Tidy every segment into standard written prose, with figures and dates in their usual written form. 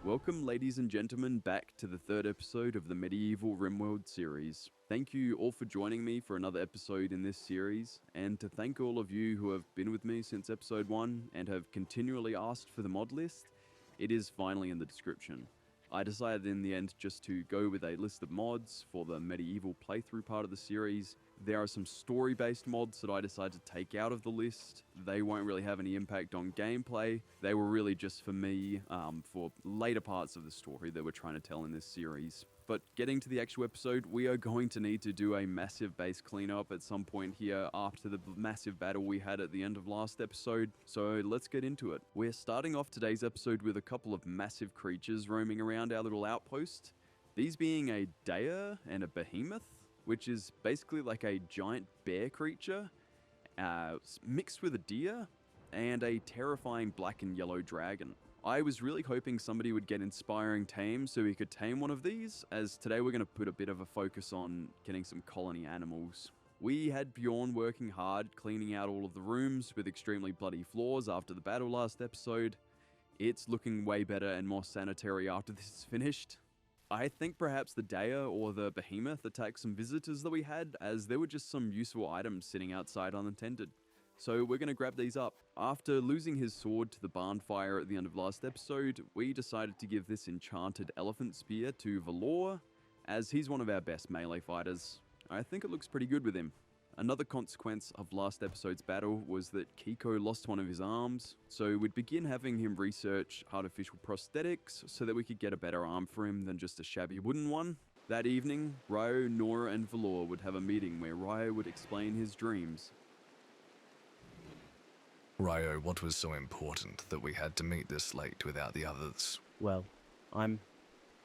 Welcome, ladies and gentlemen, back to the third episode of the medieval Rimworld series. Thank you all for joining me for another episode in this series, and to thank all of you who have been with me since episode 1 and have continually asked for the mod list. It is finally in the description. I decided in the end just to go with a list of mods for the medieval playthrough part of the series. There are some story-based mods that I decided to take out of the list. They won't really have any impact on gameplay. They were really just for me, for later parts of the story that we're trying to tell in this series. But getting to the actual episode, we are going to need to do a massive base cleanup at some point here after the massive battle we had at the end of last episode, so let's get into it. We're starting off today's episode with a couple of massive creatures roaming around our little outpost, these being a Dea and a Behemoth, which is basically like a giant bear creature, mixed with a deer, and a terrifying black and yellow dragon. I was really hoping somebody would get Inspiring Tame so we could tame one of these, as today we're going to put a bit of a focus on getting some colony animals. We had Bjorn working hard cleaning out all of the rooms with extremely bloody floors after the battle last episode. It's looking way better and more sanitary after this is finished. I think perhaps the Dea or the Behemoth attacked some visitors that we had, as there were just some useful items sitting outside unattended. So we're going to grab these up. After losing his sword to the barn fire at the end of last episode, we decided to give this enchanted elephant spear to Valor, as he's one of our best melee fighters. I think it looks pretty good with him. Another consequence of last episode's battle was that Kiko lost one of his arms, so we'd begin having him research artificial prosthetics so that we could get a better arm for him than just a shabby wooden one. That evening, Ryo, Nora and Valor would have a meeting where Ryo would explain his dreams. Ryo, what was so important that we had to meet this late without the others? Well, I'm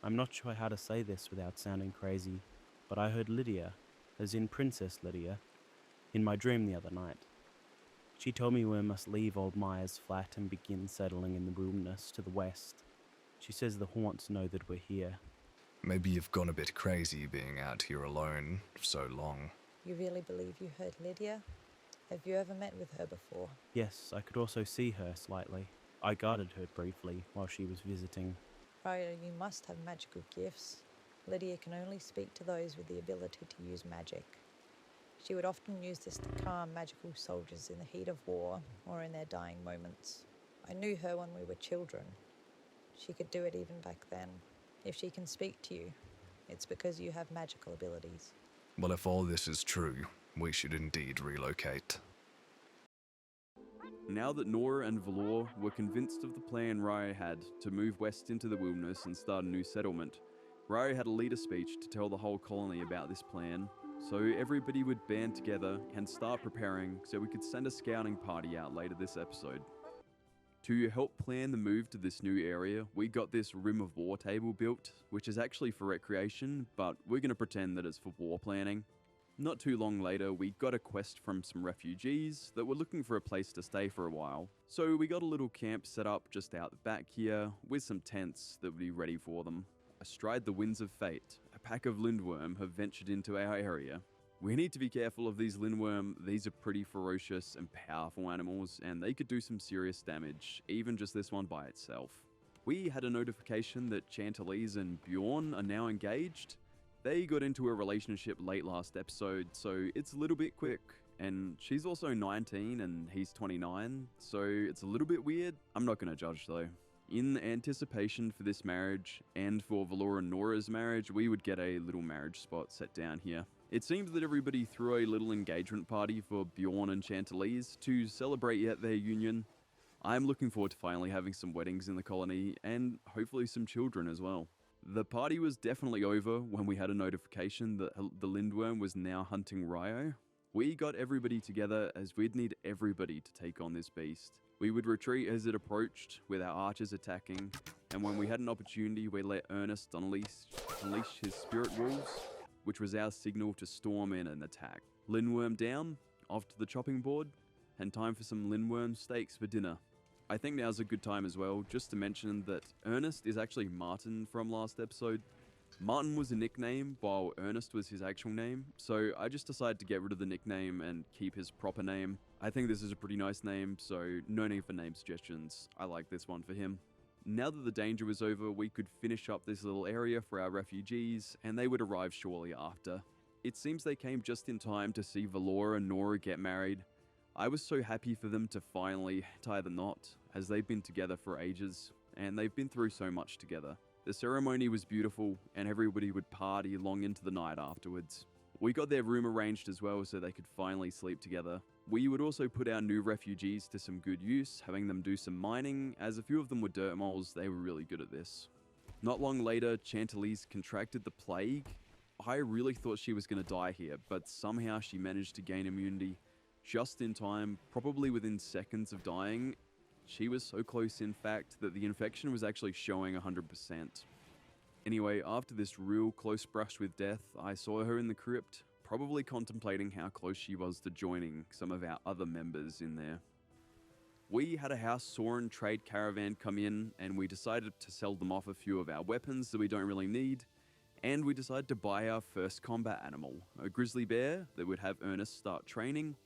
not sure how to say this without sounding crazy, but I heard Lydia, as in Princess Lydia, in my dream the other night. She told me we must leave Old Myers Flat and begin settling in the wilderness to the west. She says the haunts know that we're here. Maybe you've gone a bit crazy being out here alone for so long. You really believe you heard Lydia? Have you ever met with her before? Yes, I could also see her slightly. I guarded her briefly while she was visiting. Ryo, you must have magical gifts. Lydia can only speak to those with the ability to use magic. She would often use this to calm magical soldiers in the heat of war or in their dying moments. I knew her when we were children. She could do it even back then. If she can speak to you, it's because you have magical abilities. Well, if all this is true, we should indeed relocate. Now that Nora and Valor were convinced of the plan Ryo had to move west into the wilderness and start a new settlement, Ryo had a leader speech to tell the whole colony about this plan, so everybody would band together and start preparing so we could send a scouting party out later this episode. To help plan the move to this new area, we got this Rim of War table built, which is actually for recreation, but we're going to pretend that it's for war planning. Not too long later, we got a quest from some refugees that were looking for a place to stay for a while. So we got a little camp set up just out the back here, with some tents that would be ready for them. Astride the winds of fate, a pack of lindworm have ventured into our area. We need to be careful of these lindworm. These are pretty ferocious and powerful animals, and they could do some serious damage, even just this one by itself. We had a notification that Chantalise and Bjorn are now engaged. They got into a relationship late last episode, so it's a little bit quick. And she's also 19 and he's 29, so it's a little bit weird. I'm not going to judge though. In anticipation for this marriage, and for Valor and Nora's marriage, we would get a little marriage spot set down here. It seems that everybody threw a little engagement party for Bjorn and Chantalise to celebrate yet their union. I'm looking forward to finally having some weddings in the colony, and hopefully some children as well. The party was definitely over when we had a notification that the lindworm was now hunting Ryo. We got everybody together as we'd need everybody to take on this beast. We would retreat as it approached, with our archers attacking, and when we had an opportunity we let Ernest unleash his spirit wolves, which was our signal to storm in and attack. Lindworm down, off to the chopping board, and time for some lindworm steaks for dinner. I think now's a good time as well, just to mention that Ernest is actually Martin from last episode. Martin was a nickname, while Ernest was his actual name, so I just decided to get rid of the nickname and keep his proper name. I think this is a pretty nice name, so no need for name suggestions. I like this one for him. Now that the danger was over, we could finish up this little area for our refugees, and they would arrive shortly after. It seems they came just in time to see Valora and Nora get married. I was so happy for them to finally tie the knot, as they've been together for ages, and they've been through so much together. The ceremony was beautiful, and everybody would party long into the night afterwards. We got their room arranged as well so they could finally sleep together. We would also put our new refugees to some good use, having them do some mining, as a few of them were dirt moles. They were really good at this. Not long later, Chantilly's contracted the plague. I really thought she was going to die here, but somehow she managed to gain immunity just in time, probably within seconds of dying. She was so close, in fact, that the infection was actually showing 100%. Anyway, after this real close brush with death, I saw her in the crypt, probably contemplating how close she was to joining some of our other members in there. We had a House Soren trade caravan come in, and we decided to sell them off a few of our weapons that we don't really need, and we decided to buy our first combat animal, a grizzly bear that would have Ernest start training.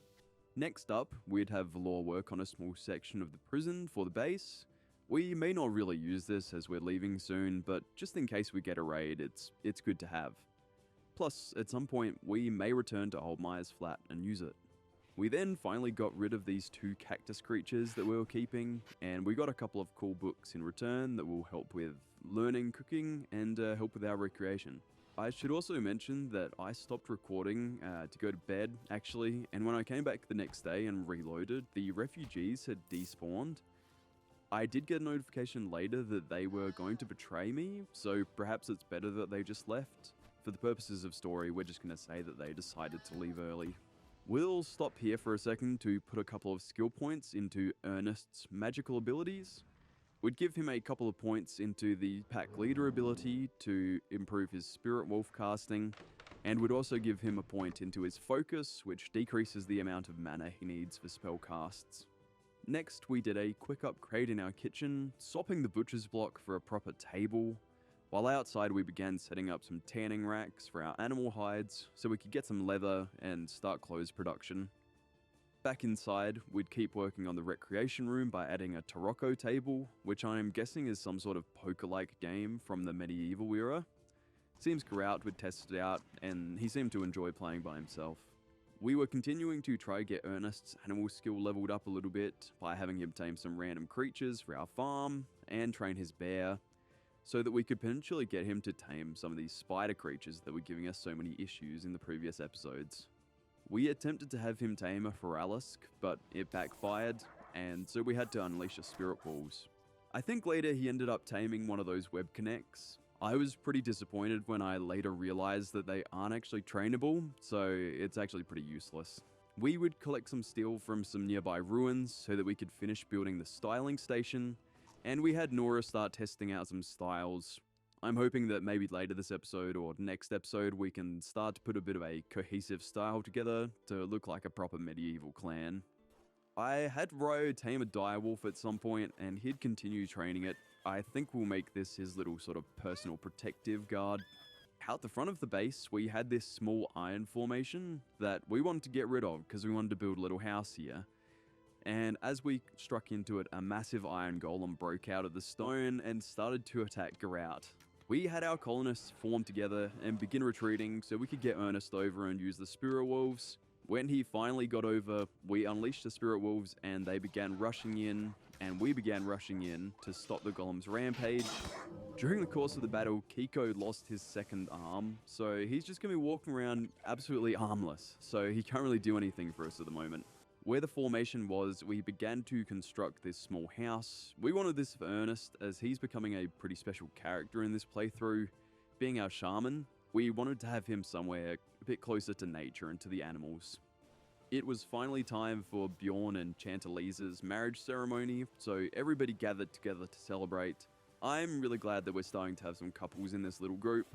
Next up, we'd have Valor work on a small section of the prison for the base. We may not really use this as we're leaving soon, but just in case we get a raid, it's good to have. Plus, at some point, we may return to Old Myers Flat and use it. We then finally got rid of these 2 cactus creatures that we were keeping, and we got a couple of cool books in return that will help with learning cooking and help with our recreation. I should also mention that I stopped recording to go to bed, actually, and when I came back the next day and reloaded, the refugees had despawned. I did get a notification later that they were going to betray me, so perhaps it's better that they just left. For the purposes of story, we're just going to say that they decided to leave early. We'll stop here for a second to put a couple of skill points into Ernest's magical abilities. We'd give him a couple of points into the pack leader ability to improve his spirit wolf casting, and would also give him a point into his focus, which decreases the amount of mana he needs for spell casts. Next, we did a quick upgrade in our kitchen, swapping the butcher's block for a proper table, while outside we began setting up some tanning racks for our animal hides so we could get some leather and start clothes production. Back inside, we'd keep working on the recreation room by adding a Tarocco table, which I am guessing is some sort of poker-like game from the medieval era. Seems Garout would test it out, and he seemed to enjoy playing by himself. We were continuing to try to get Ernest's animal skill leveled up a little bit by having him tame some random creatures for our farm and train his bear, so that we could potentially get him to tame some of these spider creatures that were giving us so many issues in the previous episodes. We attempted to have him tame a Feralisk, but it backfired, and so we had to unleash a Spirit Wolves. I think later he ended up taming one of those web connects. I was pretty disappointed when I later realized that they aren't actually trainable, so it's actually pretty useless. We would collect some steel from some nearby ruins so that we could finish building the styling station, and we had Nora start testing out some styles. I'm hoping that maybe later this episode or next episode we can start to put a bit of a cohesive style together to look like a proper medieval clan. I had Ryo tame a direwolf at some point and he'd continue training it. I think we'll make this his little sort of personal protective guard. Out the front of the base, we had this small iron formation that we wanted to get rid of because we wanted to build a little house here. And as we struck into it, a massive iron golem broke out of the stone and started to attack Garout. We had our colonists form together and begin retreating so we could get Ernest over and use the Spirit Wolves. When he finally got over, we unleashed the Spirit Wolves and they began rushing in, and we began rushing in to stop the Golem's rampage. During the course of the battle, Kiko lost his second arm, so he's just going to be walking around absolutely armless, so he can't really do anything for us at the moment. Where the formation was, we began to construct this small house. We wanted this for Ernest, as he's becoming a pretty special character in this playthrough. Being our shaman, we wanted to have him somewhere a bit closer to nature and to the animals. It was finally time for Bjorn and Chantilly's marriage ceremony, so everybody gathered together to celebrate. I'm really glad that we're starting to have some couples in this little group.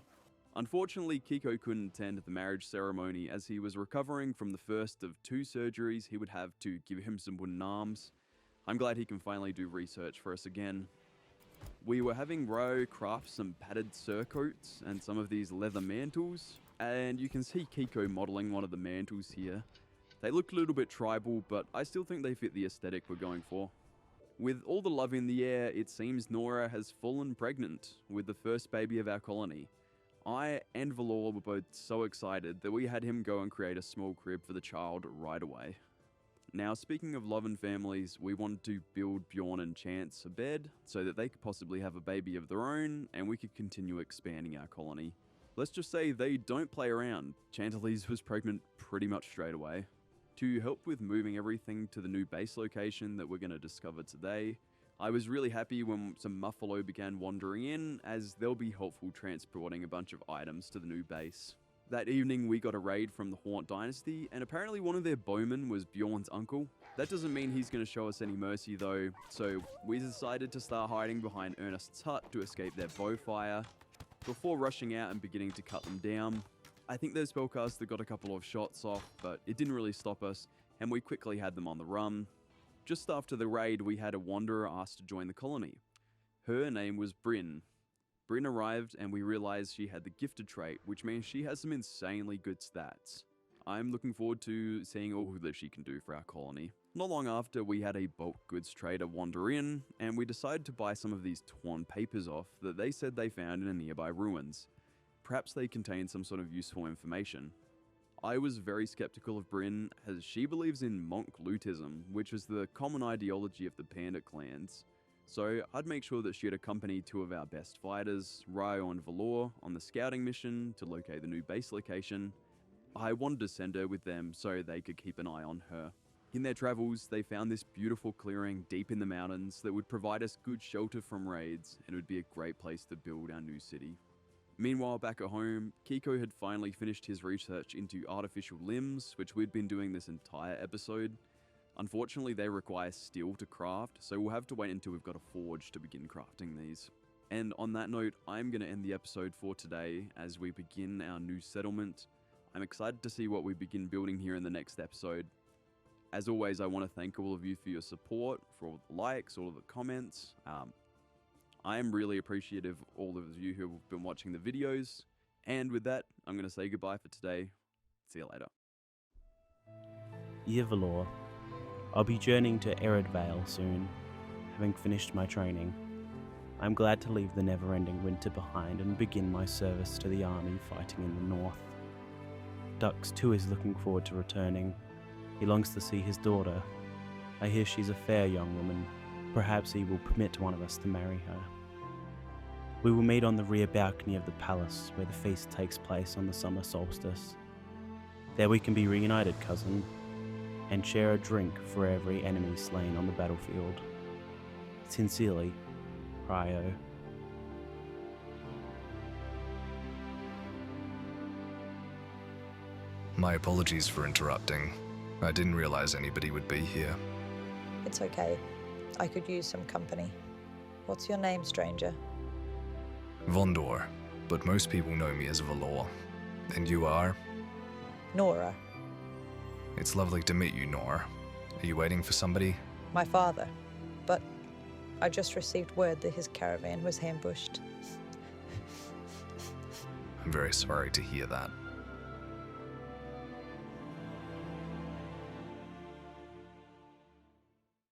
Unfortunately, Kiko couldn't attend the marriage ceremony as he was recovering from the first of 2 surgeries he would have to give him some wooden arms. I'm glad he can finally do research for us again. We were having Ryo craft some padded surcoats and some of these leather mantles, and you can see Kiko modeling one of the mantles here. They look a little bit tribal, but I still think they fit the aesthetic we're going for. With all the love in the air, it seems Nora has fallen pregnant with the first baby of our colony. I and Valor were both so excited that we had him go and create a small crib for the child right away. Now, speaking of love and families, we wanted to build Bjorn and Chance a bed so that they could possibly have a baby of their own and we could continue expanding our colony. Let's just say they don't play around. Chantalise was pregnant pretty much straight away. To help with moving everything to the new base location that we're going to discover today, I was really happy when some Muffalo began wandering in, as they'll be helpful transporting a bunch of items to the new base. That evening we got a raid from the Haunt Dynasty, and apparently one of their bowmen was Bjorn's uncle. That doesn't mean he's going to show us any mercy though, so we decided to start hiding behind Ernest's hut to escape their bow fire, before rushing out and beginning to cut them down. I think their spellcaster got a couple of shots off, but it didn't really stop us, and we quickly had them on the run. Just after the raid, we had a wanderer asked to join the colony. Her name was Bryn. Bryn arrived, and we realized she had the gifted trait, which means she has some insanely good stats. I'm looking forward to seeing all that she can do for our colony. Not long after, we had a bulk goods trader wander in, and we decided to buy some of these torn papers off that they said they found in a nearby ruins. Perhaps they contained some sort of useful information. I was very skeptical of Bryn, as she believes in monk lootism, which was the common ideology of the Panda clans. So I'd make sure that she'd accompany two of our best fighters, Ryo and Valor, on the scouting mission to locate the new base location. I wanted to send her with them so they could keep an eye on her. In their travels, they found this beautiful clearing deep in the mountains that would provide us good shelter from raids, and it would be a great place to build our new city. Meanwhile, back at home, Kiko had finally finished his research into artificial limbs, which we'd been doing this entire episode. Unfortunately, they require steel to craft, so we'll have to wait until we've got a forge to begin crafting these. And on that note, I'm going to end the episode for today as we begin our new settlement. I'm excited to see what we begin building here in the next episode. As always, I want to thank all of you for your support, for all the likes, all of the comments. I am really appreciative of all of you who have been watching the videos. And with that, I'm going to say goodbye for today. See you later. Dear Valor, I'll be journeying to Riverdel soon, having finished my training. I'm glad to leave the never-ending winter behind and begin my service to the army fighting in the north. Dux too is looking forward to returning. He longs to see his daughter. I hear she's a fair young woman. Perhaps he will permit one of us to marry her. We will meet on the rear balcony of the palace where the feast takes place on the summer solstice. There we can be reunited, cousin, and share a drink for every enemy slain on the battlefield. Sincerely, Ryo. My apologies for interrupting. I didn't realize anybody would be here. It's okay. I could use some company. What's your name, stranger? Vondor, but most people know me as Valor. And you are? Nora. It's lovely to meet you, Nora. Are you waiting for somebody? My father. But I just received word that his caravan was ambushed. I'm very sorry to hear that.